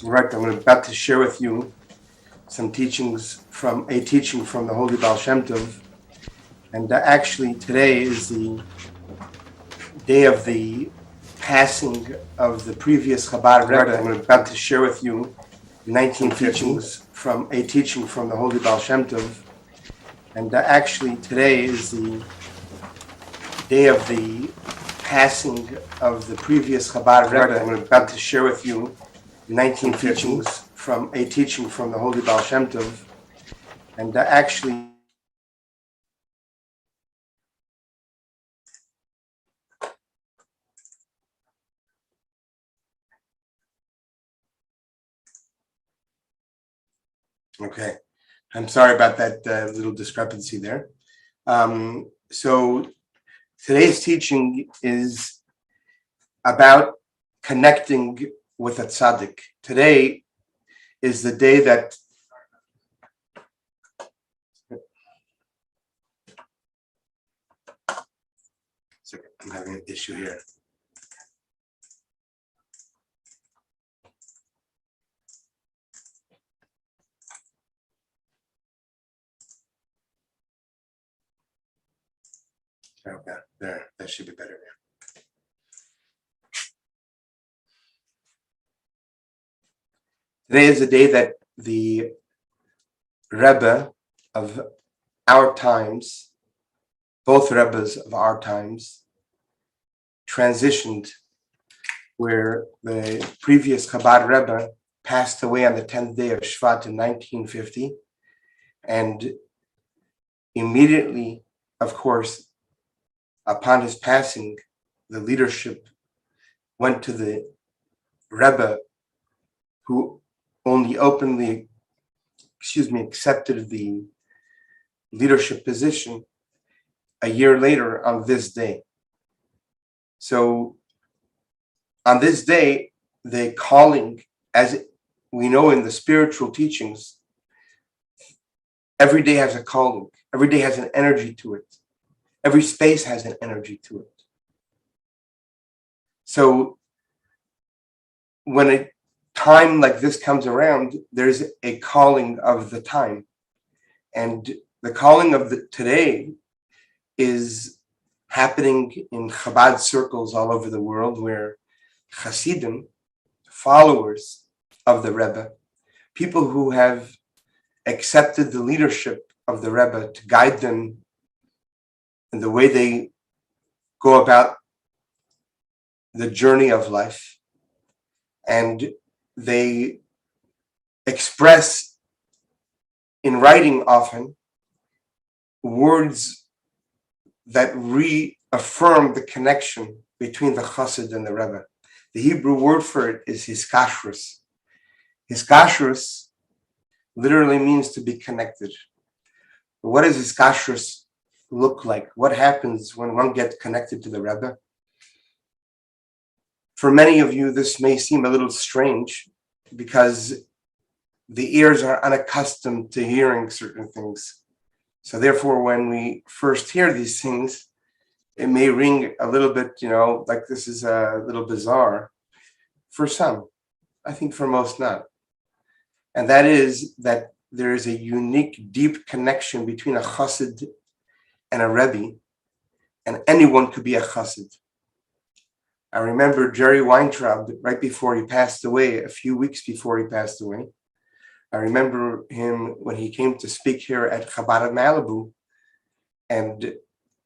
Right, I'm about to share with you some teachings from a teaching from the Holy Baal sHEMTOV. And actually, today is the day of the passing of the previous Chabad Rebbe. Right, I'm about to share with you 19 teachings from a teaching from the Holy Baal sHEMTOV. And actually, today is the day of the passing of the previous Chabad Rebbe. Right, I'm about to share with you 19 teachings from a teaching from the Holy Baal sHEMTOV. And actually, okay, I'm sorry about that little discrepancy there. So today's teaching is about connecting with a tzaddik. Today is the day that I'm having an issue here. Okay, there, that should be better now. Today is the day that the Rebbe of our times, both Rebbes of our times, transitioned, where the previous Chabad Rebbe passed away on the 10th day of Shvat in 1950. And immediately, of course, upon his passing, the leadership went to the Rebbe, who only openly, accepted the leadership position a year later on this day. So on this day, the calling, as we know in the spiritual teachings, every day has a calling. Every day has an energy to it. Every space has an energy to it. So when a time like this comes around, there's a calling of the time. And the calling of the today is happening in Chabad circles all over the world, where Hasidim, followers of the Rebbe, people who have accepted the leadership of the Rebbe to guide them in the way they go about the journey of life, and they express in writing often words that reaffirm the connection between the chassid and the Rebbe. The Hebrew word for it is hiskashrus. Hiskashrus literally means to be connected. But what does hiskashrus look like? What happens when one gets connected to the Rebbe? For many of you, this may seem a little strange because the ears are unaccustomed to hearing certain things. So therefore, when we first hear these things, it may ring a little bit, like this is a little bizarre for some. I think for most not. And that is that there is a unique, deep connection between a chassid and a Rebbe, and anyone could be a chassid. I remember Jerry Weintraub, right before he passed away, a few weeks before he passed away. I remember him when he came to speak here at Chabad Malibu, and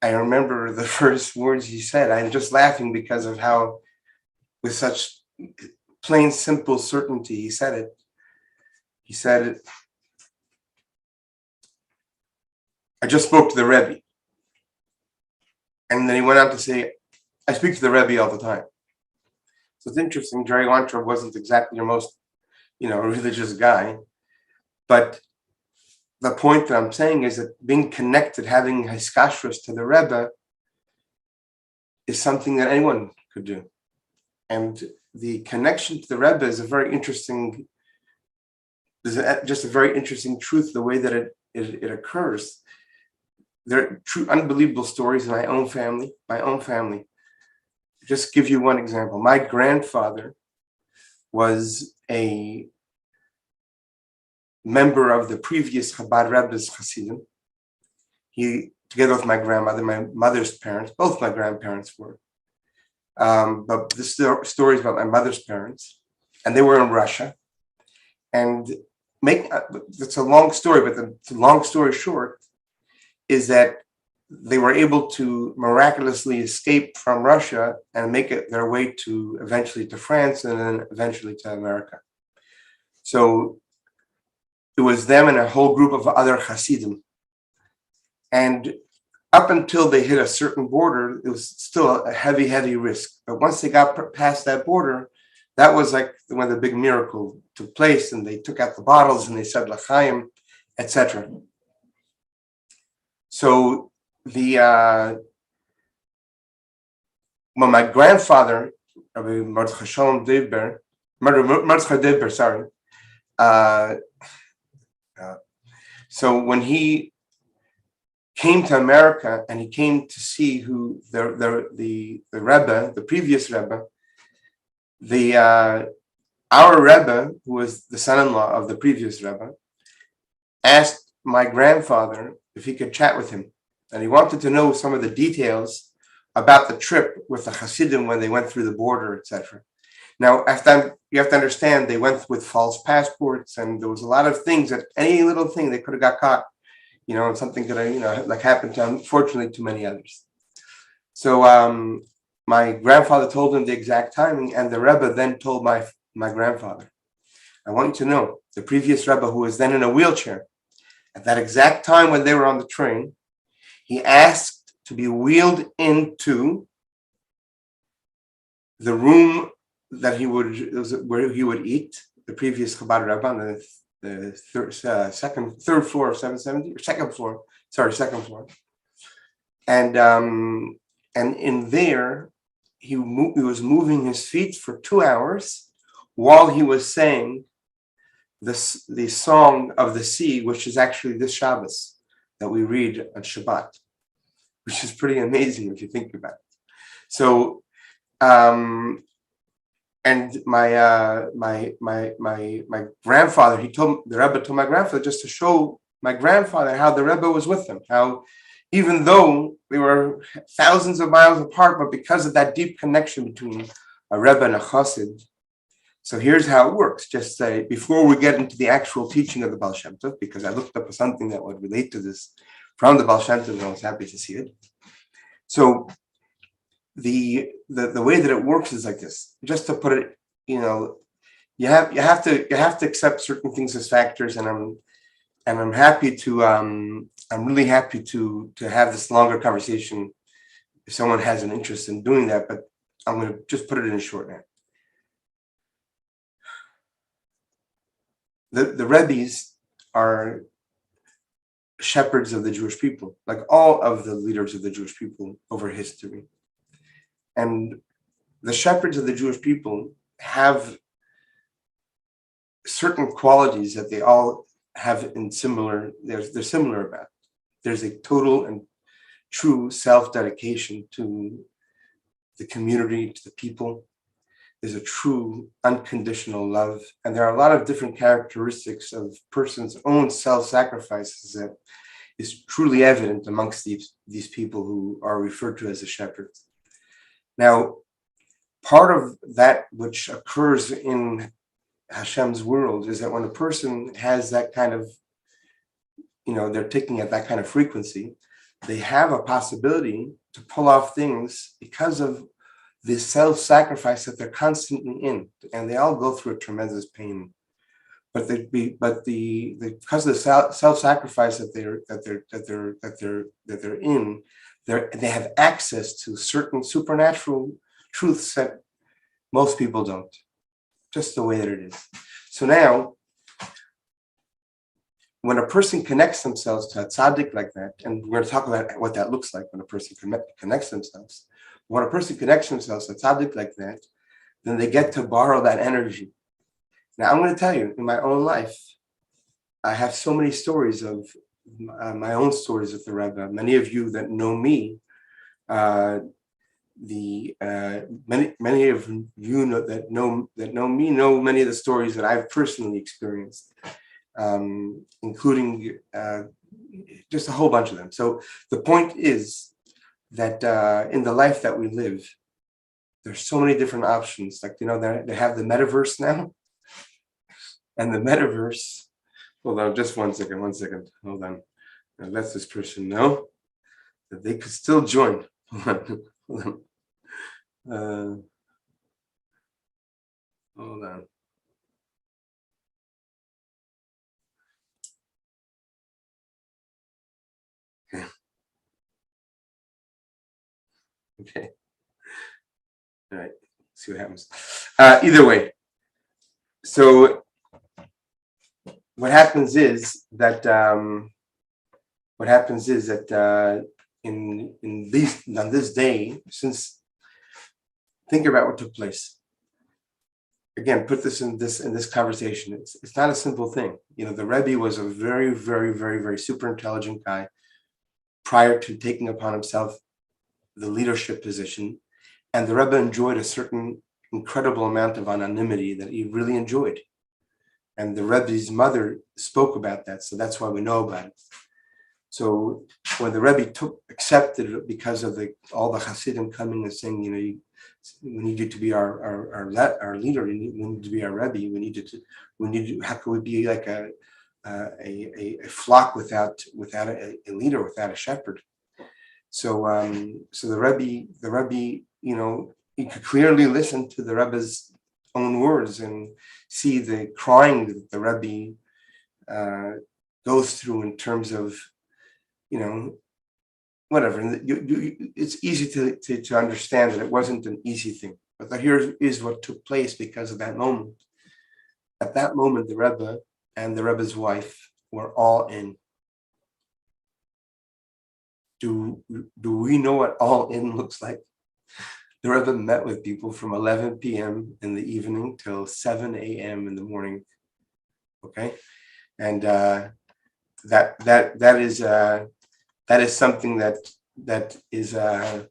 I remember the first words he said. I'm just laughing because of how, with such plain, simple certainty, he said it. He said, I just spoke to the Rebbe. And then he went on to say, I speak to the Rebbe all the time. So it's interesting, Jerry Weintraub wasn't exactly your most, religious guy. But the point that I'm saying is that being connected, having hiskashrus to the Rebbe, is something that anyone could do. And the connection to the Rebbe is just a very interesting truth, the way that it occurs. There are true unbelievable stories in my own family. Just give you one example. My grandfather was a member of the previous Chabad Rebbe's Hasidim. He, together with my grandmother, my mother's parents, both my grandparents were. But this story is about my mother's parents, and they were in Russia. And it's a long story, but the long story short is that they were able to miraculously escape from Russia and make it their way to eventually to France and then eventually to America. So it was them and a whole group of other Hasidim. And up until they hit a certain border, it was still a heavy, heavy risk. But once they got past that border, that was like when the big miracle took place, and they took out the bottles and they said l'chaim, etc. So when my grandfather, Rabbi Mordechai Deber, sorry. So when he came to America and he came to see who the Rebbe, the previous Rebbe, our Rebbe, who was the son-in-law of the previous Rebbe, asked my grandfather if he could chat with him. And he wanted to know some of the details about the trip with the Hasidim when they went through the border, etc. Now, you have to understand, they went with false passports, and there was a lot of things that any little thing they could have got caught, and something could have, like happened to, unfortunately, to many others. So my grandfather told him the exact timing, and the Rebbe then told my grandfather, I want you to know, the previous Rebbe, who was then in a wheelchair, at that exact time when they were on the train, he asked to be wheeled into the room that where he would eat, the previous Chabad Rebbe on the third floor of 770, or second floor. And in there, he was moving his feet for 2 hours while he was saying the song of the sea, which is actually this Shabbos that we read on Shabbat, which is pretty amazing if you think about it. So, and my grandfather, the Rebbe told my grandfather just to show my grandfather how the Rebbe was with him, how even though they were thousands of miles apart, but because of that deep connection between a Rebbe and a Chassid. So here's how it works. Just say, before we get into the actual teaching of the Baal sHEMTOV, because I looked up something that would relate to this from the Baal sHEMTOV, and I was happy to see it. So the way that it works is like this. Just to put it, you have to accept certain things as factors, and I'm happy to I'm really happy to have this longer conversation if someone has an interest in doing that. But I'm going to just put it in short now. The Rebbes are shepherds of the Jewish people, like all of the leaders of the Jewish people over history. And the shepherds of the Jewish people have certain qualities that they all have they're similar about. There's a total and true self-dedication to the community, to the people. There's a true unconditional love. And there are a lot of different characteristics of person's own self-sacrifices that is truly evident amongst these people who are referred to as the shepherds. Now, part of that which occurs in Hashem's world is that when a person has that kind of, they're taking at that kind of frequency, they have a possibility to pull off things because of the self-sacrifice that they're constantly in, and they all go through a tremendous pain. But because of the self-sacrifice that they're in, they have access to certain supernatural truths that most people don't. Just the way that it is. So now, when a person connects themselves to a tzaddik like that, and we're going to talk about what that looks like when a person connects themselves. When a person connects themselves to a tzaddik like that, then they get to borrow that energy. Now, I'm going to tell you, in my own life, I have so many stories of my own stories with the Rebbe. Many of you that know me many of you know me know many of the stories that I've personally experienced, including just a whole bunch of them. So the point is that in the life that we live, there's so many different options. Like, they have the metaverse now, and the metaverse. Hold on, just 1 second. Hold on. Now let this person know that they could still join. Hold on. Hold on. Okay. Okay. All right. See what happens. Either way, so what happens is that on this day, since think about what took place. Again, put this in this conversation. It's not a simple thing. The Rebbe was a very, very, very, very super intelligent guy prior to taking upon himself the leadership position, and the Rebbe enjoyed a certain incredible amount of anonymity that he really enjoyed. And the Rebbe's mother spoke about that, so that's why we know about it. So when the Rebbe accepted it because of all the Hasidim coming and saying, we need you to be our leader, we need to be our Rebbe, how could we be like a flock without a leader, without a shepherd? So the Rebbe, you could clearly listen to the Rebbe's own words and see the crying that the Rebbe goes through in terms of, whatever. And it's easy to understand that it wasn't an easy thing. But here is what took place because of that moment. At that moment, the Rebbe and the Rebbe's wife were all in. Do we know what all in looks like? The Rebbe met with people from 11 p.m. in the evening till 7 a.m. in the morning. Okay, and that is something that is an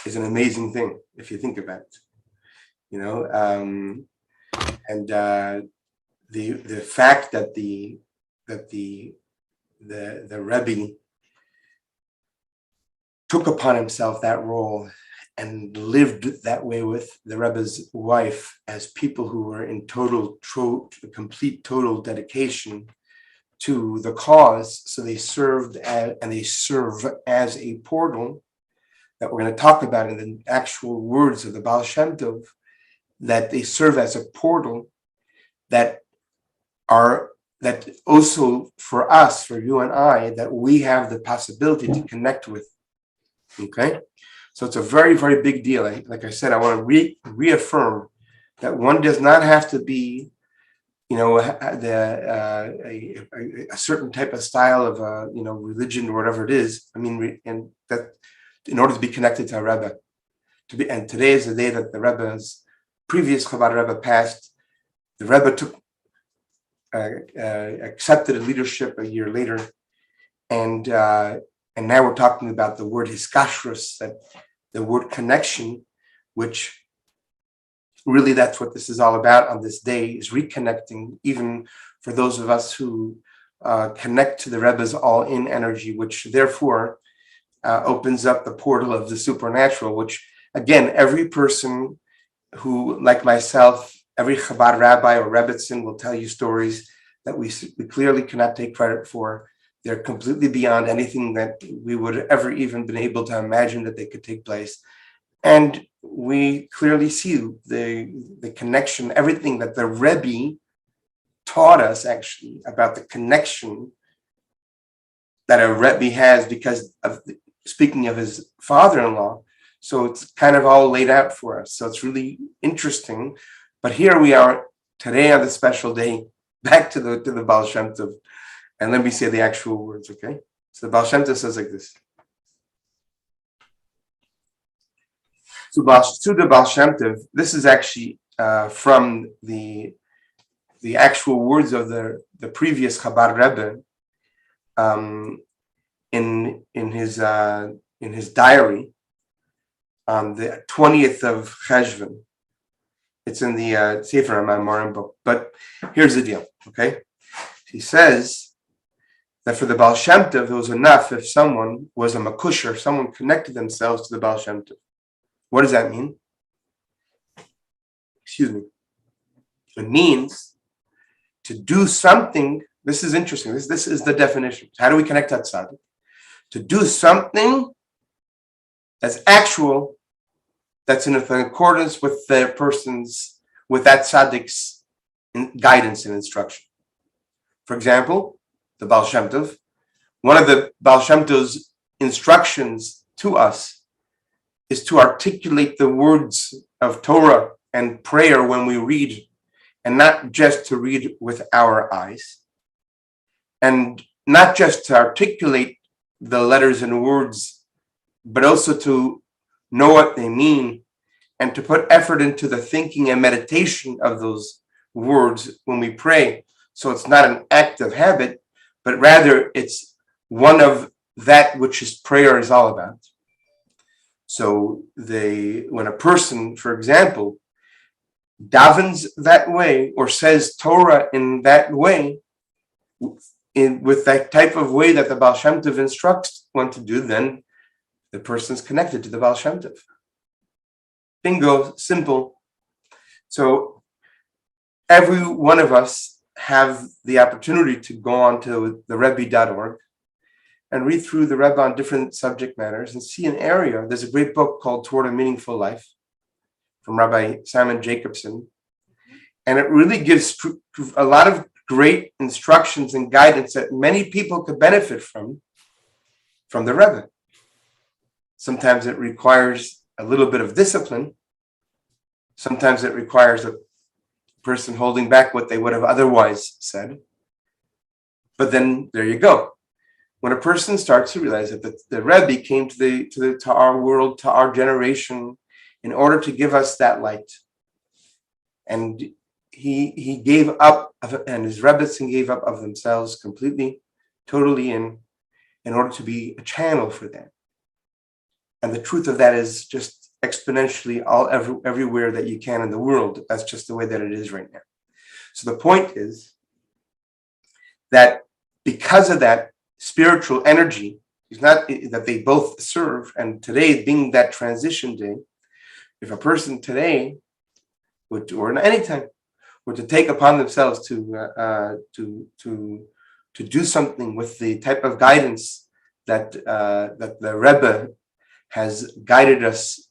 amazing thing if you think about it. And the fact that the Rebbe took upon himself that role and lived that way with the Rebbe's wife as people who were in complete dedication to the cause. So they served and they serve as a portal that we're going to talk about in the actual words of the Baal sHEMTOV, that they serve as a portal that also for us, for you and I, that we have the possibility to connect with. Okay, so it's a very, very big deal. Like I said, I want to reaffirm that one does not have to be, a certain type of style of religion or whatever it is. I mean, and that in order to be connected to a Rebbe, and today is the day that the Rebbe's previous Chabad Rebbe passed. The Rebbe accepted a leadership a year later, and now we're talking about the word hiskashrus, that the word connection, which really that's what this is all about on this day, is reconnecting, even for those of us who connect to the Rebbe's all-in energy, which therefore opens up the portal of the supernatural, which again, every person who, like myself, every Chabad rabbi or Rebbetzin will tell you stories that we clearly cannot take credit for. They're completely beyond anything that we would ever even been able to imagine that they could take place. And we clearly see the connection, everything that the Rebbe taught us actually about the connection that a Rebbe has because of speaking of his father-in-law. So it's kind of all laid out for us. So it's really interesting. But here we are today on the special day, back to the Baal sHEMTOV. And let me say the actual words, okay? So the Baal sHEMTOV says like this. So the Baal sHEMTOV, this is actually from the actual words of the previous Chabad Rebbe in his diary. on the 20th of Cheshvan. It's in the Sefer HaMaamarim book. But here's the deal, okay? He says that for the Baal SHEMTOV, it was enough if someone was a makusher, someone connected themselves to the Baal SHEMTOV. What does that mean? Excuse me. It means to do something. This is interesting. This is the definition. How do we connect that tzaddik? To do something that's actual, that's in accordance with the person's, with that tzaddik's guidance and instruction. For example, the Baal SHEMTOV, one of the Baal SHEMTOV's instructions to us is to articulate the words of Torah and prayer when we read, and not just to read with our eyes, and not just to articulate the letters and words, but also to know what they mean and to put effort into the thinking and meditation of those words when we pray. So it's not an act of habit, but rather it's one of that which is prayer is all about. So when a person, for example, davens that way or says Torah in that way, with that type of way that the Baal SHEMTOV instructs one to do, then the person's connected to the Baal SHEMTOV. Bingo, simple. So every one of us have the opportunity to go on to the Rebbe.org and read through the Rebbe on different subject matters and see an area. There's a great book called Toward a Meaningful Life from Rabbi Simon Jacobson. And it really gives a lot of great instructions and guidance that many people could benefit from the Rebbe. Sometimes it requires a little bit of discipline. Sometimes it requires a person holding back what they would have otherwise said. But then there you go. When a person starts to realize that the Rebbe came to our world, to our generation, in order to give us that light, and he gave up, and his Rebbetzin gave up of themselves completely, totally in order to be a channel for them. And the truth of that is just exponentially everywhere that you can in the world. That's just the way that it is right now. So the point is that because of that spiritual energy, it's not that they both serve, and today being that transition day, if a person today would, or any time, were to take upon themselves to do something with the type of guidance that the Rebbe has guided us,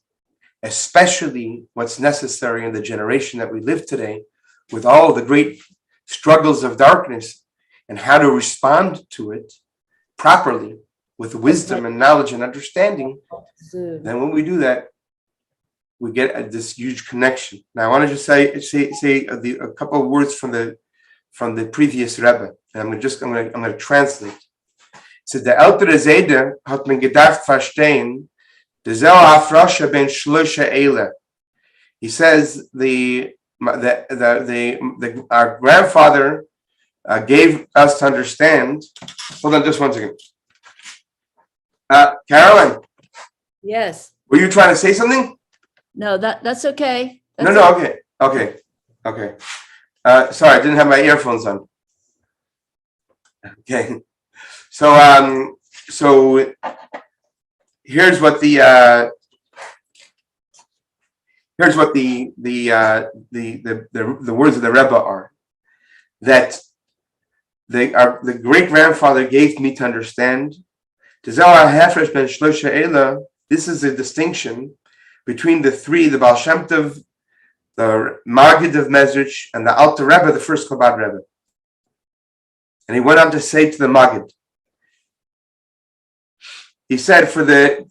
especially what's necessary in the generation that we live today, with all the great struggles of darkness, and how to respond to it properly with wisdom and knowledge and understanding, then when we do that, we get this huge connection. Now, I want to just say a couple of words from the previous Rebbe, and I'm going to translate. So the ältere Seide hat man gedacht verstehen, der Afrosha ben Shlusha Eile. He says our grandfather gave us to understand. Hold on, just 1 second. Carolyn. Yes. Were you trying to say something? No, that's okay. Okay. Sorry, I didn't have my earphones on. Okay. So here's what the words of the Rebbe are, that the great grandfather gave me to understand. This is a distinction between the three, the Baal SHEMTOV, the Maggid of Mezrich, and the Alter Rebbe, the first Chabad Rebbe. And he went on to say to the Maggid, he said, for the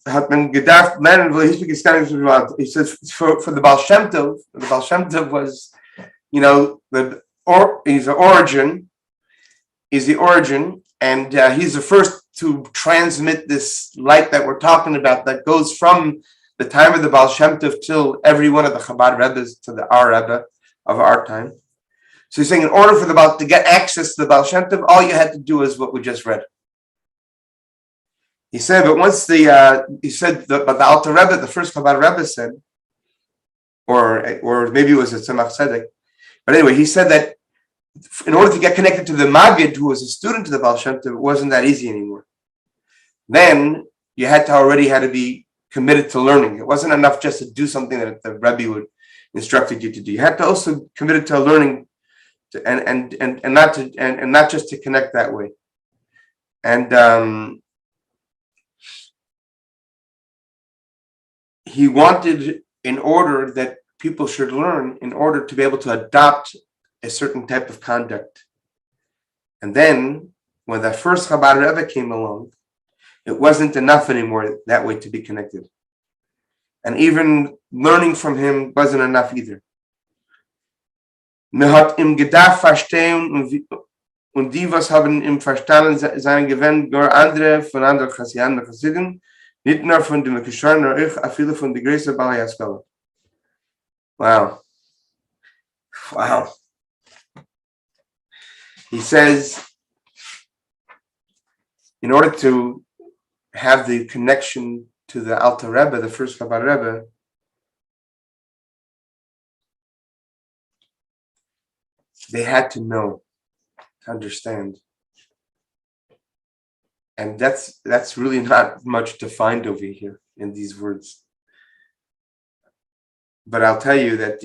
he says for the Baal SHEMTOV was, he's the origin, and he's the first to transmit this light that we're talking about, that goes from the time of the Baal SHEMTOV till every one of the Chabad Rebbes to our Rebbe of our time. So he's saying, in order for the Baal to get access to the Baal SHEMTOV, all you had to do is what we just read. He said, but once but the Alter Rebbe, the first Chabad Rebbe said, or maybe it was a Tzemach Tzedek, but anyway, he said that in order to get connected to the Maggid, who was a student of the Baal Shem Tov, it wasn't that easy anymore. Then you had to be committed to learning. It wasn't enough just to do something that the Rebbe would instructed you to do. You had to also committed to learning, and not just to connect that way. And he wanted, in order that people should learn, in order to be able to adopt a certain type of conduct. And then when the first Chabad Rebbe came along, it wasn't enough anymore that way to be connected. And even learning from him wasn't enough either. Man hat im Gedacht verstehen und die, was haben im Verstanden sein gewähnt, gar andere von anderen Chassidim, nicht nur von dem Kishar, nur ich, a viele von der größten Baal Yaskala. Wow. Wow. He says, in order to have the connection to the Alter Rebbe, the first Chabad Rebbe, they had to know, to understand. And that's really not much defined over here in these words. But I'll tell you that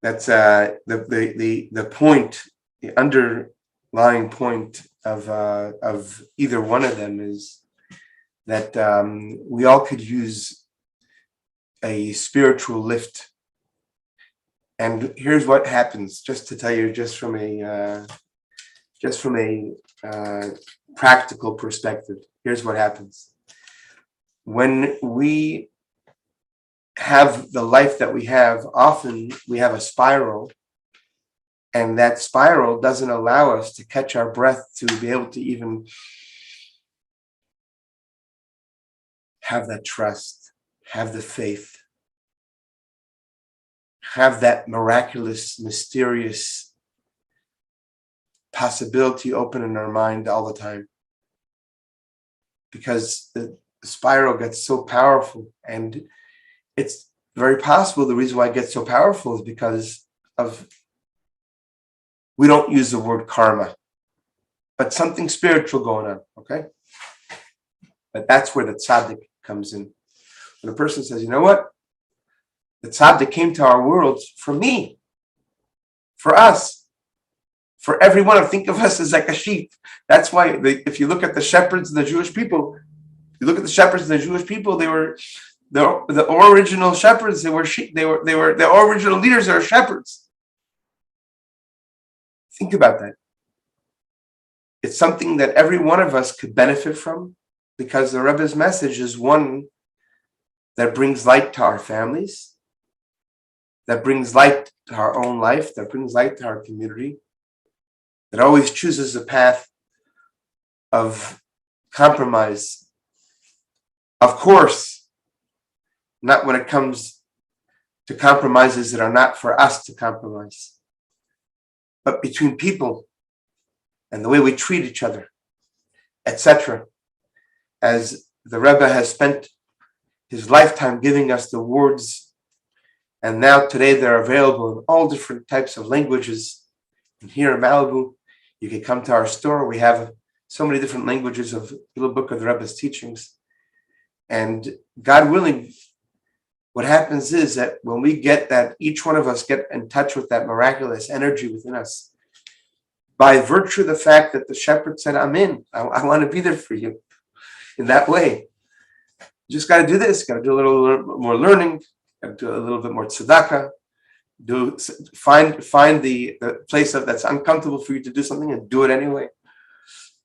that's the point, the underlying point of either one of them is that we all could use a spiritual lift. And here's what happens, just to tell you, just from a practical perspective. Here's what happens when we have the life that we have. Often we have a spiral, and that spiral doesn't allow us to catch our breath to be able to even have that trust, have the faith, have that miraculous, mysterious possibility open in our mind all the time. Because the spiral gets so powerful, and it's very possible the reason why it gets so powerful is because of, we don't use the word karma, but something spiritual going on, okay? But that's where the tzaddik comes in. When a person says, you know what? The tzaddik came to our world for me, for us, for everyone. Think of us as like a sheep. That's why if you look at the shepherds and the Jewish people, they were the original shepherds. They were sheep. They were the original leaders. They were shepherds. Think about that. It's something that every one of us could benefit from, because the Rebbe's message is one that brings light to our families, that brings light to our own life, that brings light to our community, that always chooses a path of compromise. Of course, not when it comes to compromises that are not for us to compromise, but between people and the way we treat each other, etc. As the Rebbe has spent his lifetime giving us the words, and now today they're available in all different types of languages. And here in Malibu, you can come to our store. We have so many different languages of the little book of the Rebbe's teachings. And God willing, what happens is that when we get that, each one of us get in touch with that miraculous energy within us, by virtue of the fact that the shepherd said, I'm in, I want to be there for you in that way. You just got to do this, got to do a little more learning, got to do a little bit more tzedakah, find the place that's uncomfortable for you to do something and do it anyway.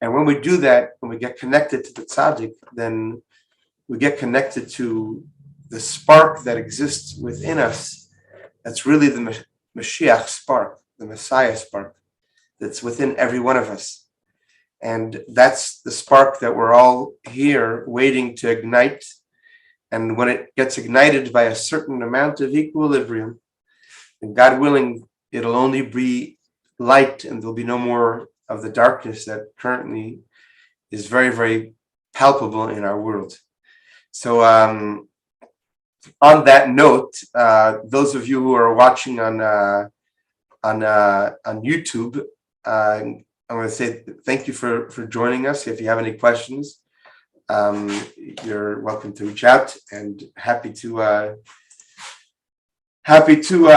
And when we do that, when we get connected to the tzaddik, then we get connected to the spark that exists within us. That's really the Mashiach spark, the Messiah spark that's within every one of us. And that's the spark that we're all here waiting to ignite. And when it gets ignited by a certain amount of equilibrium, and God willing, it'll only be light, and there'll be no more of the darkness that currently is very, very palpable in our world. So on that note, those of you who are watching on YouTube, I'm going to say thank you for joining us. If you have any questions, you're welcome to reach out, and happy to